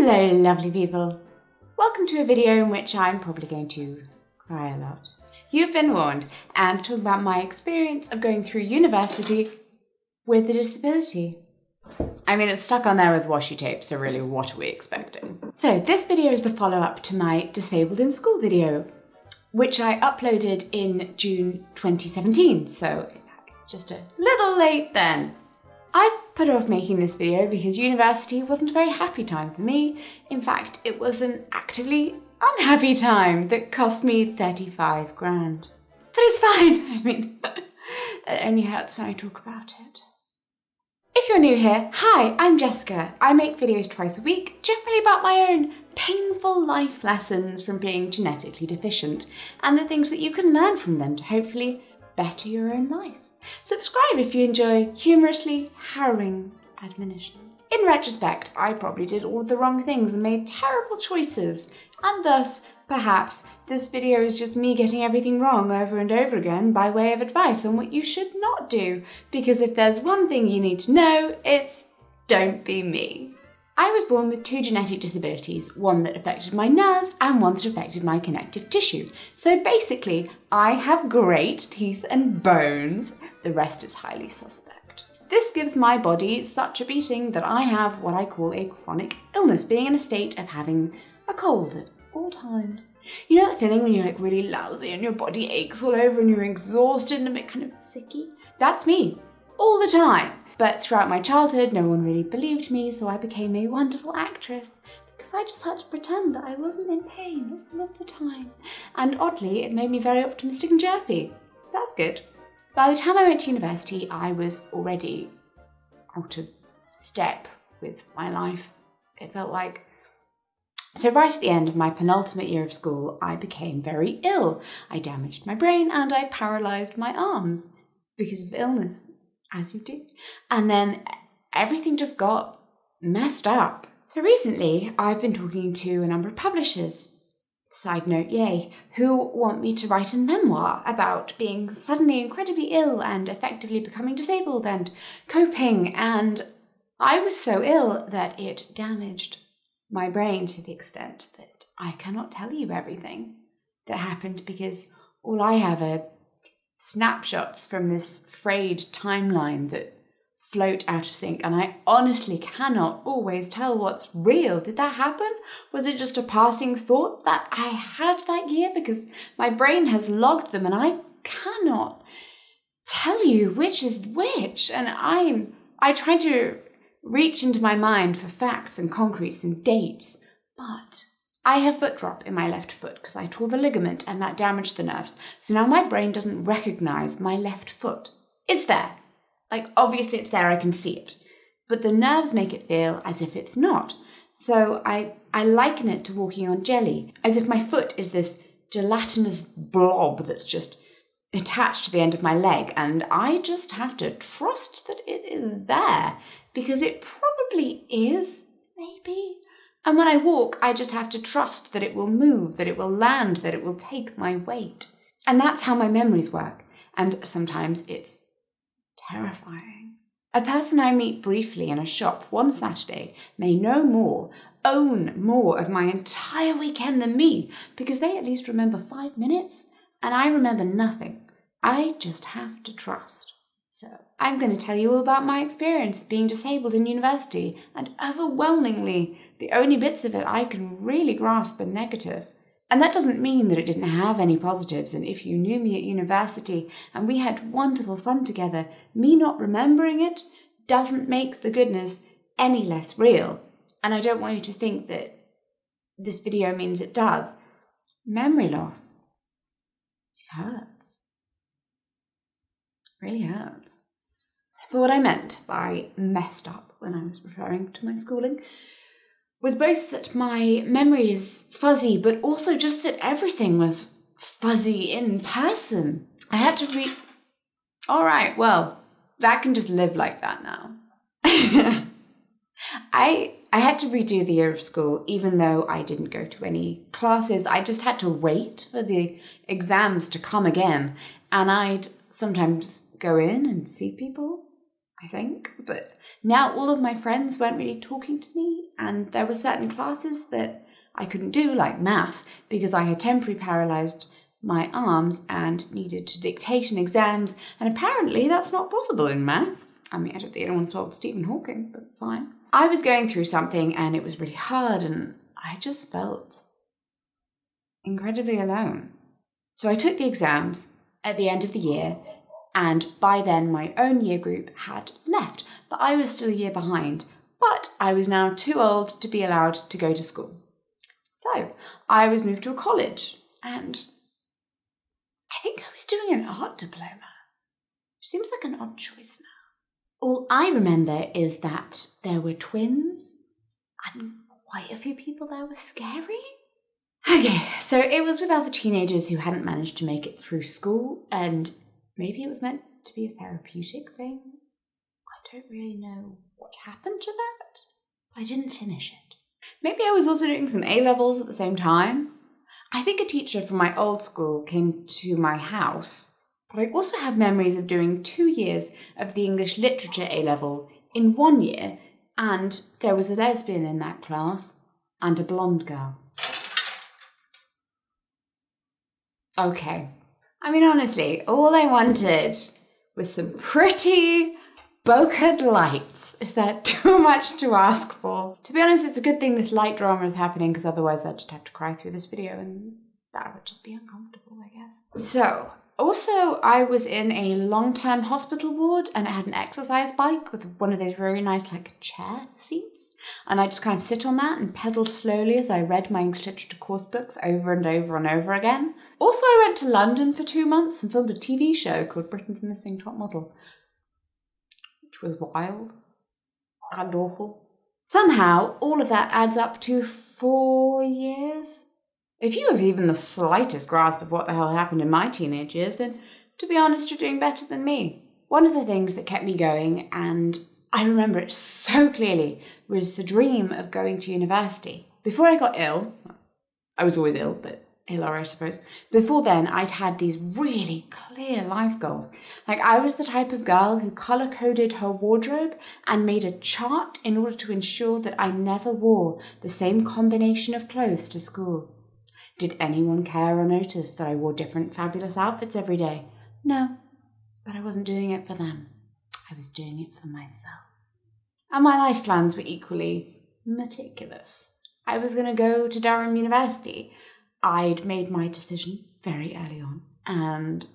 Hello lovely people! Welcome to a video in which I'm probably going to cry a lot. You've been warned, and talk about my experience of going through university with a disability. I mean, it's stuck on there with washi tape, so really what are we expecting? So this video is the follow-up to my Disabled in School video, which I uploaded in June 2017, so it's just a little late then. I put off making this video because university wasn't a very happy time for me. In fact, it was an actively unhappy time that cost me 35 grand. But it's fine, I mean, it only hurts when I talk about it. If you're new here, hi, I'm Jessica. I make videos twice a week, generally about my own painful life lessons from being genetically deficient and the things that you can learn from them to hopefully better your own life. Subscribe if you enjoy humorously harrowing admonitions. In retrospect, I probably did all the wrong things and made terrible choices, and thus, perhaps, this video is just me getting everything wrong over and over again by way of advice on what you should not do, because if there's one thing you need to know, it's don't be me. I was born with two genetic disabilities, one that affected my nerves and one that affected my connective tissue. So basically, I have great teeth and bones. The rest is highly suspect. This gives my body such a beating that I have what I call a chronic illness, being in a state of having a cold at all times. You know that feeling when you're like really lousy and your body aches all over and you're exhausted and a bit kind of sicky? That's me, all the time. But throughout my childhood, no one really believed me, so I became a wonderful actress because I just had to pretend that I wasn't in pain all of the time. And oddly, it made me very optimistic and chirpy. That's good. By the time I went to university, I was already out of step with my life, it felt like. So right at the end of my penultimate year of school, I became very ill. I damaged my brain and I paralysed my arms because of illness. As you do. And then everything just got messed up. So recently I've been talking to a number of publishers, side note yay, who want me to write a memoir about being suddenly incredibly ill and effectively becoming disabled and coping, and I was so ill that it damaged my brain to the extent that I cannot tell you everything that happened because all I have are snapshots from this frayed timeline that float out of sync, and I honestly cannot always tell what's real. Did that happen? Was it just a passing thought that I had that year? Because my brain has logged them and I cannot tell you which is which, and I try to reach into my mind for facts and concretes and dates, but I have foot drop in my left foot because I tore the ligament and that damaged the nerves. So now my brain doesn't recognise my left foot. It's there. Like, obviously it's there, I can see it. But the nerves make it feel as if it's not. So I liken it to walking on jelly, as if my foot is this gelatinous blob that's just attached to the end of my leg, and I just have to trust that it is there, because it probably is, maybe. And when I walk, I just have to trust that it will move, that it will land, that it will take my weight. And that's how my memories work. And sometimes it's terrifying. A person I meet briefly in a shop one Saturday may know more, own more of my entire weekend than me, because they at least remember 5 minutes, and I remember nothing. I just have to trust. So I'm going to tell you all about my experience being disabled in university, and overwhelmingly, the only bits of it I can really grasp are negative. And that doesn't mean that it didn't have any positives, and if you knew me at university and we had wonderful fun together, me not remembering it doesn't make the goodness any less real. And I don't want you to think that this video means it does. Memory loss. It hurts. It really hurts. But what I meant by messed up when I was referring to my schooling was both that my memory is fuzzy, but also just that everything was fuzzy in person. I had to all right, well, that can just live like that now. I had to redo the year of school, even though I didn't go to any classes. I just had to wait for the exams to come again, and I'd sometimes go in and see people, I think, but Now all of my friends weren't really talking to me, and there were certain classes that I couldn't do, like maths, because I had temporarily paralysed my arms and needed to dictate in exams, and apparently that's not possible in maths. I mean, I don't think anyone solved Stephen Hawking, but fine. I was going through something and it was really hard, and I just felt incredibly alone. So I took the exams at the end of the year, and by then my own year group had left, but I was still a year behind. But I was now too old to be allowed to go to school. So I was moved to a college, and I think I was doing an art diploma. Which seems like an odd choice now. All I remember is that there were twins, and quite a few people there were scary. Okay, so it was with other teenagers who hadn't managed to make it through school, and maybe it was meant to be a therapeutic thing. I don't really know what happened to that. I didn't finish it. Maybe I was also doing some A-levels at the same time. I think a teacher from my old school came to my house, but I also have memories of doing 2 years of the English Literature A-level in 1 year, and there was a lesbian in that class and a blonde girl. Okay. I mean, honestly, all I wanted was some pretty bokeh lights. Is that too much to ask for? To be honest, it's a good thing this light drama is happening, because otherwise I'd just have to cry through this video, and that would just be uncomfortable, I guess. So, also I was in a long-term hospital ward, and it had an exercise bike with one of those very nice chair seats. And I just kind of sit on that and pedal slowly as I read my English literature course books over and over and over again. Also, I went to London for 2 months and filmed a TV show called Britain's Missing Top Model, which was wild and awful. Somehow, all of that adds up to 4 years. If you have even the slightest grasp of what the hell happened in my teenage years, then to be honest, you're doing better than me. One of the things that kept me going, and I remember it so clearly, was the dream of going to university. Before I got ill, I was always ill, but iller, I suppose. Before then, I'd had these really clear life goals. I was the type of girl who colour-coded her wardrobe and made a chart in order to ensure that I never wore the same combination of clothes to school. Did anyone care or notice that I wore different fabulous outfits every day? No, but I wasn't doing it for them. I was doing it for myself. And my life plans were equally meticulous. I was going to go to Durham University. I'd made my decision very early on, and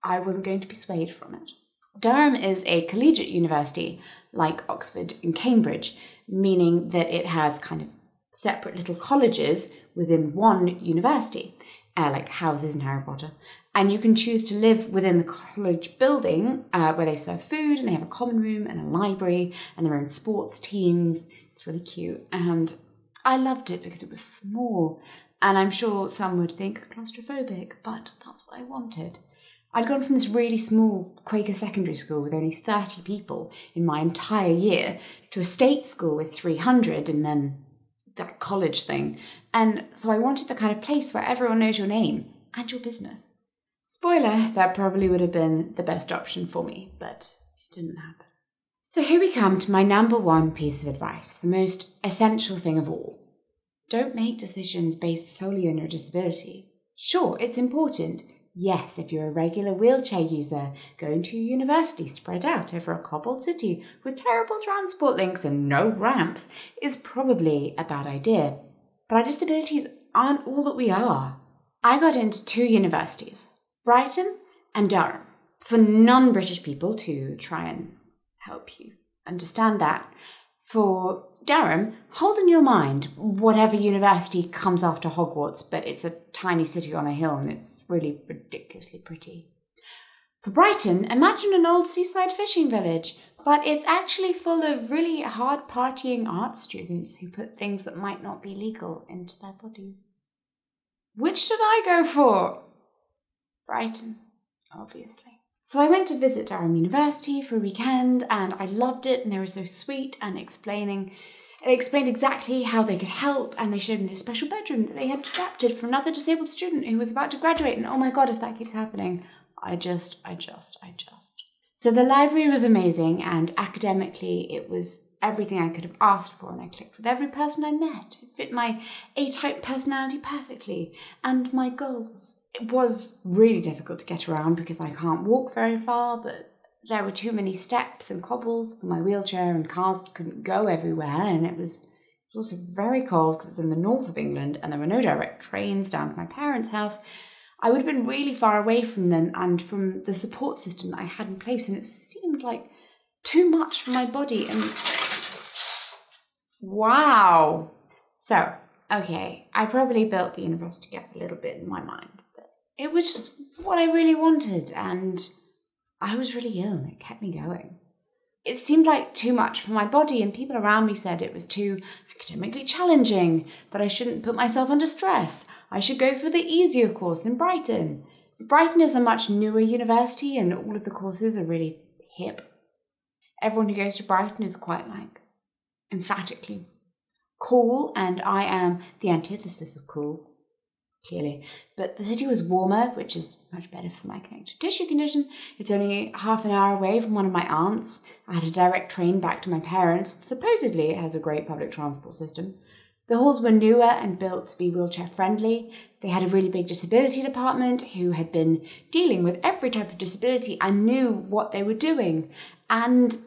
I wasn't going to be swayed from it. Durham is a collegiate university, like Oxford and Cambridge, meaning that it has kind of separate little colleges within one university, like houses in Harry Potter. And you can choose to live within the college building where they serve food, and they have a common room and a library and their own sports teams. It's really cute. And I loved it because it was small. And I'm sure some would think claustrophobic, but that's what I wanted. I'd gone from this really small Quaker secondary school with only 30 people in my entire year to a state school with 300 and then that college thing. And so I wanted the kind of place where everyone knows your name and your business. Spoiler, that probably would have been the best option for me, but it didn't happen. So here we come to my number one piece of advice, the most essential thing of all. Don't make decisions based solely on your disability. Sure, it's important. Yes, if you're a regular wheelchair user, going to university spread out over a cobbled city with terrible transport links and no ramps is probably a bad idea. But our disabilities aren't all that we are. I got into 2 universities, Brighton and Durham, for non-British people to try and help you understand that. For Durham, hold in your mind whatever university comes after Hogwarts, but it's a tiny city on a hill and it's really ridiculously pretty. For Brighton, imagine an old seaside fishing village, but it's actually full of really hard partying art students who put things that might not be legal into their bodies. Which should I go for? Brighton, obviously. So I went to visit Durham University for a weekend, and I loved it, and they were so sweet and they explained exactly how they could help, and they showed me this special bedroom that they had adapted for another disabled student who was about to graduate, and oh my god, if that keeps happening, I just. So the library was amazing, and academically it was everything I could have asked for, and I clicked with every person I met. It fit my A-type personality perfectly and my goals. It was really difficult to get around because I can't walk very far, but there were too many steps and cobbles for my wheelchair, and cars couldn't go everywhere, and it was also very cold because it's in the north of England and there were no direct trains down to my parents' house. I would have been really far away from them and from the support system that I had in place, and it seemed like too much for my body. And wow. So, okay, I probably built the university gap a little bit in my mind, but it was just what I really wanted, and I was really ill and it kept me going. It seemed like too much for my body, and people around me said it was too academically challenging, that I shouldn't put myself under stress. I should go for the easier course in Brighton. Brighton is a much newer university and all of the courses are really hip. Everyone who goes to Brighton is quite emphatically cool, and I am the antithesis of cool, clearly. But the city was warmer, which is much better for my connective tissue condition. It's only half an hour away from one of my aunts. I had a direct train back to my parents. Supposedly it has a great public transport system. The halls were newer and built to be wheelchair friendly. They had a really big disability department who had been dealing with every type of disability and knew what they were doing. And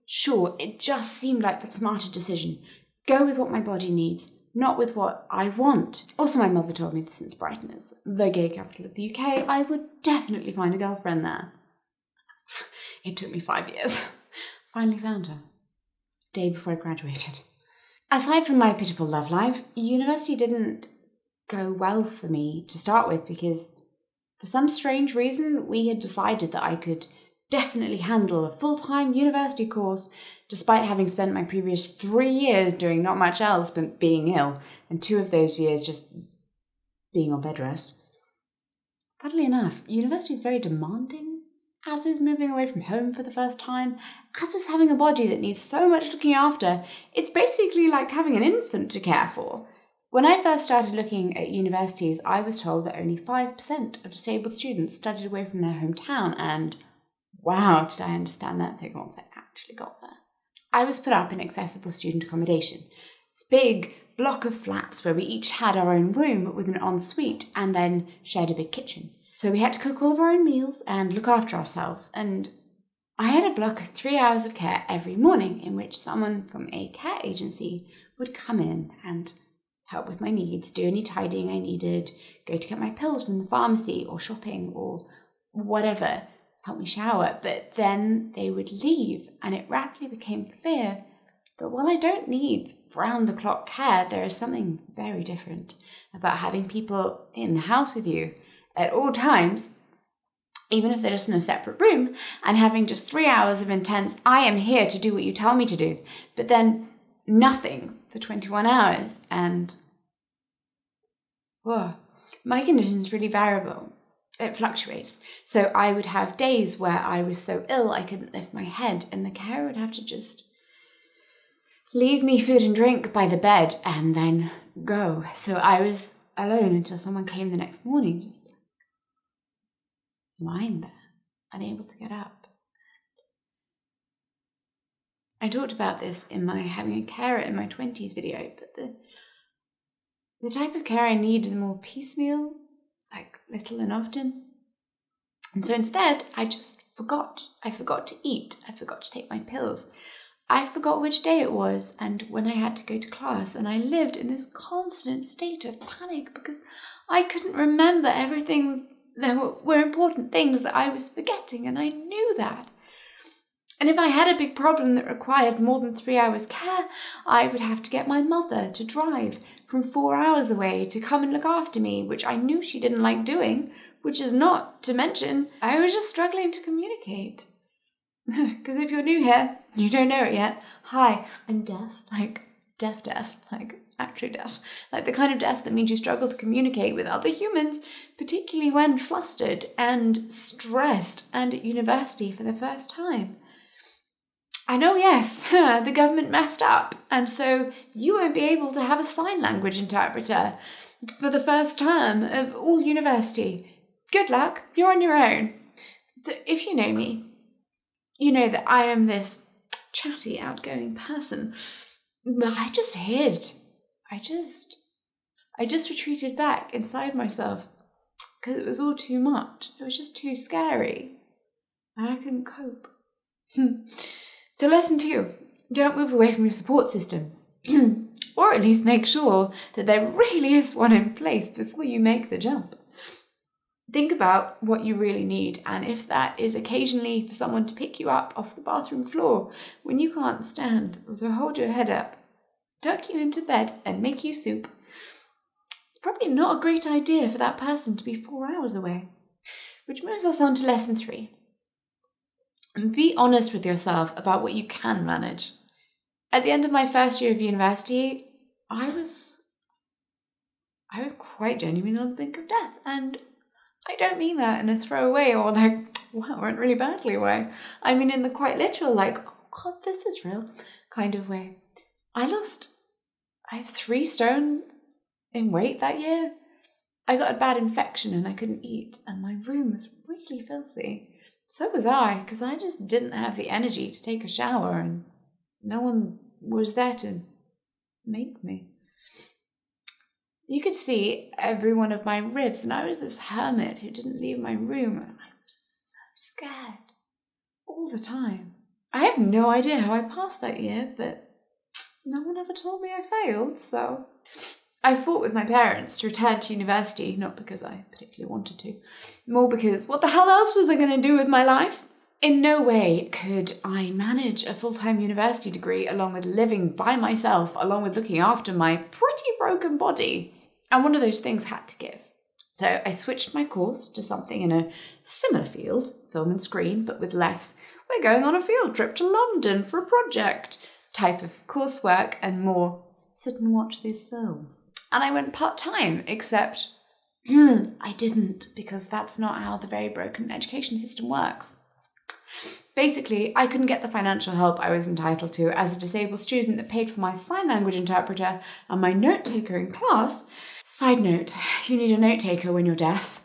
sure, it just seemed like the smarter decision. Go with what my body needs, not with what I want. Also, my mother told me that since Brighton is the gay capital of the UK, I would definitely find a girlfriend there. It took me 5 years. Finally found her. Day before I graduated. Aside from my pitiful love life, university didn't go well for me to start with because for some strange reason we had decided that I could definitely handle a full-time university course despite having spent my previous 3 years doing not much else but being ill, and 2 of those years just being on bed rest. Funnily enough, university is very demanding, as is moving away from home for the first time, as is having a body that needs so much looking after. It's basically like having an infant to care for. When I first started looking at universities, I was told that only 5% of disabled students studied away from their hometown, and wow, did I understand that thing once I actually got there. I was put up in accessible student accommodation. This big block of flats where we each had our own room with an ensuite and then shared a big kitchen. So we had to cook all of our own meals and look after ourselves, and I had a block of 3 hours of care every morning in which someone from a care agency would come in and help with my needs, do any tidying I needed, go to get my pills from the pharmacy or shopping or whatever, help me shower, but then they would leave, and it rapidly became clear that while I don't need round-the-clock care, there is something very different about having people in the house with you at all times, even if they're just in a separate room, and having just 3 hours of intense, I am here to do what you tell me to do, but then nothing for 21 hours, and whoa, my condition is really variable. It fluctuates. So I would have days where I was so ill I couldn't lift my head, and the carer would have to just leave me food and drink by the bed and then go. So I was alone until someone came the next morning, just lying there, unable to get up. I talked about this in my having a carer in my 20s video, but the type of care I need is more piecemeal, like little and often. And so instead, I just forgot. I forgot to eat. I forgot to take my pills. I forgot which day it was and when I had to go to class, and I lived in this constant state of panic because I couldn't remember everything. There were important things that I was forgetting, and I knew that. And if I had a big problem that required more than 3 hours care, I would have to get my mother to drive from 4 hours away to come and look after me, which I knew she didn't like doing, which is not to mention I was just struggling to communicate. Because if you're new here, you don't know it yet. Hi, I'm deaf, like deaf, like actually deaf. Like the kind of deaf that means you struggle to communicate with other humans, particularly when flustered and stressed and at university for the first time. I know, yes, the government messed up, and so you won't be able to have a sign language interpreter for the first term of all university. Good luck, you're on your own. So if you know me, you know that I am this chatty, outgoing person. But I just hid. I just retreated back inside myself because it was all too much. It was just too scary. And I couldn't cope. So lesson 2, don't move away from your support system. Or at least make sure that there really is one in place before you make the jump. Think about what you really need, and if that is occasionally for someone to pick you up off the bathroom floor when you can't stand, or to hold your head up, tuck you into bed and make you soup, it's probably not a great idea for that person to be 4 hours away. Which moves us on to lesson 3. And be honest with yourself about what you can manage. At the end of my first year of university, I was quite genuinely on the brink of death, and I don't mean that in a throwaway or like, wow, went really badly way. I mean in the quite literal, like, oh God, this is real kind of way. I have 3 stone in weight that year. I got a bad infection and I couldn't eat, and my room was really filthy. So was I, because I just didn't have the energy to take a shower, and no one was there to make me. You could see every one of my ribs, and I was this hermit who didn't leave my room, and I was so scared all the time. I have no idea how I passed that year, but no one ever told me I failed, so I fought with my parents to return to university, not because I particularly wanted to, more because what the hell else was I going to do with my life? In no way could I manage a full-time university degree along with living by myself, along with looking after my pretty broken body. And one of those things had to give. So I switched my course to something in a similar field, film and screen, but with less, we're going on a field trip to London for a project type of coursework, and more sit and watch these films. And I went part-time, except I didn't, because that's not how the very broken education system works. Basically, I couldn't get the financial help I was entitled to as a disabled student that paid for my sign language interpreter and my note taker in class. Side note, you need a note taker when you're deaf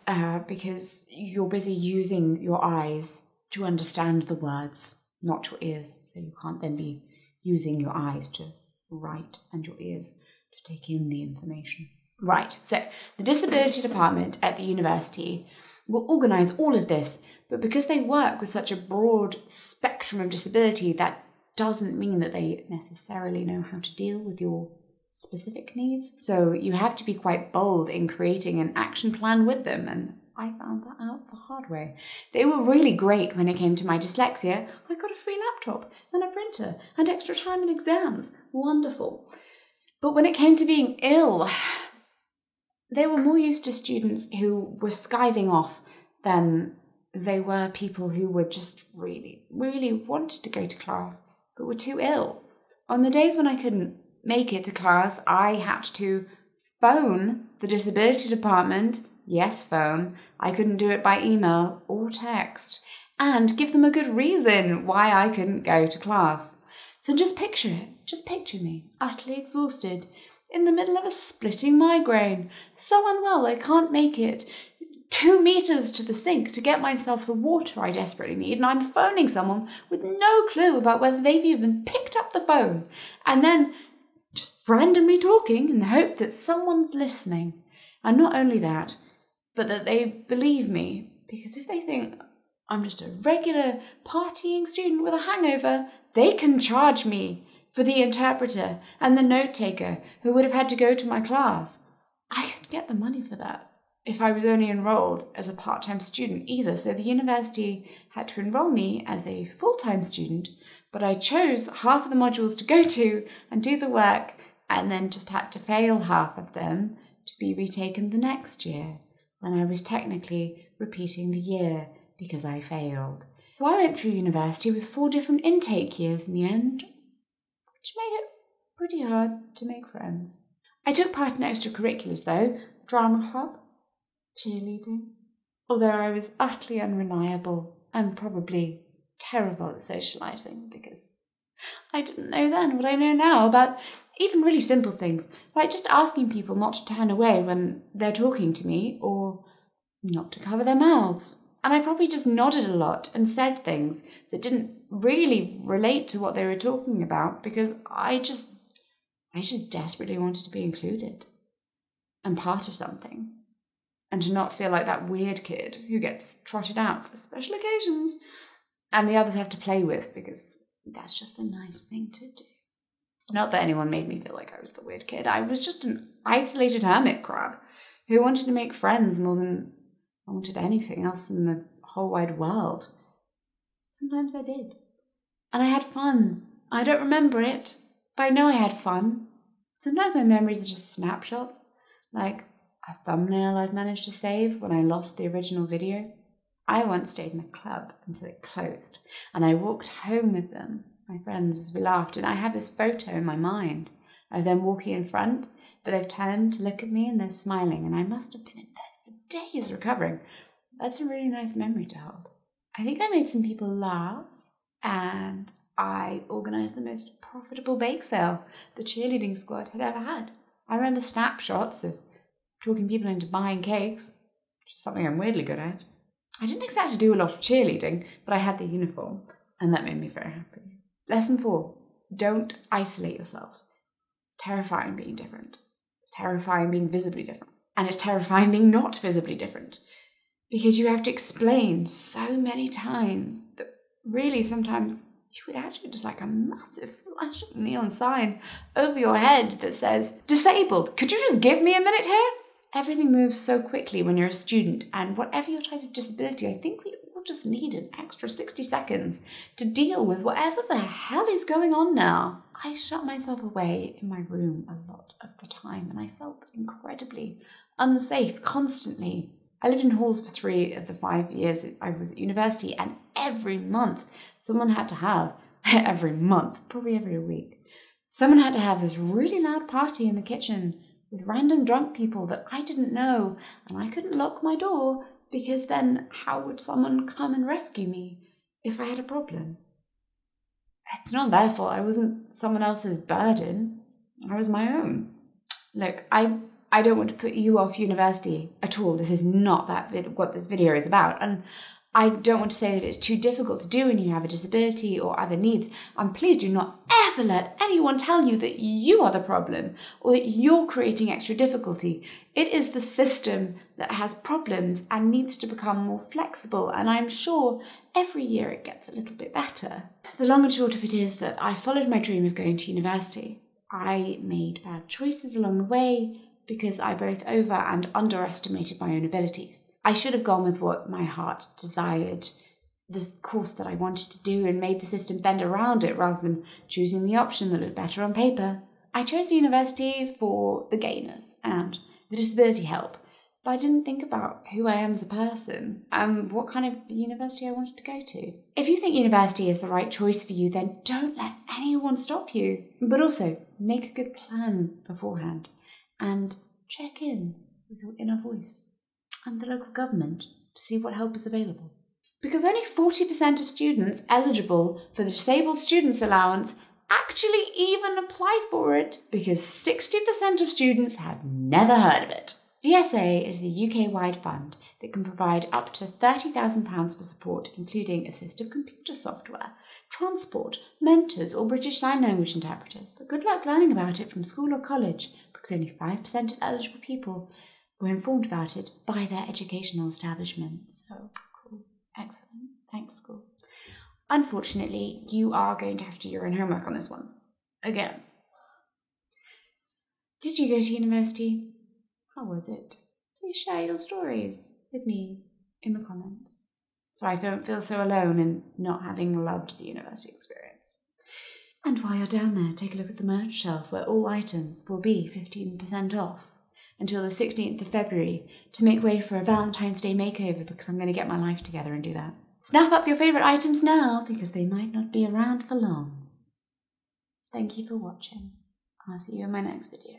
because you're busy using your eyes to understand the words, not your ears. So you can't then be using your eyes to write and your ears to take in the information. Right, so the disability department at the university will organise all of this, but because they work with such a broad spectrum of disability, that doesn't mean that they necessarily know how to deal with your specific needs. So you have to be quite bold in creating an action plan with them, and I found that out the hard way. They were really great when it came to my dyslexia. I got a free laptop and a printer and extra time in exams. Wonderful. But when it came to being ill, they were more used to students who were skiving off than they were people who were just really, really wanted to go to class but were too ill. On the days when I couldn't make it to class, I had to phone the disability department. Yes, phone. I couldn't do it by email or text. And give them a good reason why I couldn't go to class. So just picture it. Just picture me, utterly exhausted, in the middle of a splitting migraine, so unwell I can't make it 2 meters to the sink to get myself the water I desperately need, and I'm phoning someone with no clue about whether they've even picked up the phone, and then just randomly talking in the hope that someone's listening. And not only that, but that they believe me, because if they think I'm just a regular partying student with a hangover, they can charge me for the interpreter and the note taker who would have had to go to my class. I couldn't get the money for that if I was only enrolled as a part-time student either, so the university had to enroll me as a full-time student, but I chose half of the modules to go to and do the work, and then just had to fail half of them to be retaken the next year, when I was technically repeating the year because I failed. So I went through university with 4 different intake years in the end, which made it pretty hard to make friends. I took part in extracurriculars though, drama club, cheerleading, although I was utterly unreliable and probably terrible at socializing because I didn't know then what I know now about even really simple things, like just asking people not to turn away when they're talking to me or not to cover their mouths. And I probably just nodded a lot and said things that didn't really relate to what they were talking about, because I just desperately wanted to be included and part of something, and to not feel like that weird kid who gets trotted out for special occasions and the others have to play with, because that's just the nice thing to do. Not that anyone made me feel like I was the weird kid. I was just an isolated hermit crab who wanted to make friends more than I wanted anything else in the whole wide world. Sometimes I did. And I had fun. I don't remember it, but I know I had fun. Sometimes my memories are just snapshots, like a thumbnail I've managed to save when I lost the original video. I once stayed in a club until it closed, and I walked home with them, my friends, as we laughed, and I have this photo in my mind of them walking in front, but they've turned to look at me and they're smiling, and I must have been in bed for days recovering. That's a really nice memory to hold. I think I made some people laugh, and I organised the most profitable bake sale the cheerleading squad had ever had. I remember snapshots of talking people into buying cakes, which is something I'm weirdly good at. I didn't exactly do a lot of cheerleading, but I had the uniform, and that made me very happy. Lesson 4, don't isolate yourself. It's terrifying being different. It's terrifying being visibly different. And it's terrifying being not visibly different, because you have to explain so many times that really sometimes you would actually just like a massive flashing neon sign over your head that says, disabled, could you just give me a minute here? Everything moves so quickly when you're a student, and whatever your type of disability, I think we all just need an extra 60 seconds to deal with whatever the hell is going on now. I shut myself away in my room a lot of the time, and I felt incredibly unsafe constantly. I lived in halls for 3 of the 5 years I was at university, and every month someone had to have, every month, probably every week, someone had to have this really loud party in the kitchen with random drunk people that I didn't know, and I couldn't lock my door, because then how would someone come and rescue me if I had a problem? It's not their fault. I wasn't someone else's burden. I was my own. Look, I don't want to put you off university at all. This is not what this video is about. And I don't want to say that it's too difficult to do when you have a disability or other needs. And please do not ever let anyone tell you that you are the problem or that you're creating extra difficulty. It is the system that has problems and needs to become more flexible. And I'm sure every year it gets a little bit better. The long and short of it is that I followed my dream of going to university. I made bad choices along the way because I both over and underestimated my own abilities. I should have gone with what my heart desired, this course that I wanted to do, and made the system bend around it rather than choosing the option that looked better on paper. I chose the university for the gainers and the disability help, but I didn't think about who I am as a person and what kind of university I wanted to go to. If you think university is the right choice for you, then don't let anyone stop you. But also, make a good plan beforehand and check in with your inner voice and the local government to see what help is available. Because only 40% of students eligible for the Disabled Students Allowance actually even apply for it, because 60% of students have never heard of it. DSA is the UK-wide fund that can provide up to £30,000 for support, including assistive computer software, transport, mentors, or British Sign Language interpreters. But good luck learning about it from school or college, because only 5% of eligible people were informed about it by their educational establishment. So, cool. Excellent. Thanks, school. Unfortunately, you are going to have to do your own homework on this one. Again. Did you go to university? How was it? Please share your stories with me in the comments, so I don't feel so alone in not having loved the university experience. And while you're down there, take a look at the merch shelf where all items will be 15% off until the 16th of February to make way for a Valentine's Day makeover, because I'm going to get my life together and do that. Snap up your favourite items now, because they might not be around for long. Thank you for watching. I'll see you in my next video.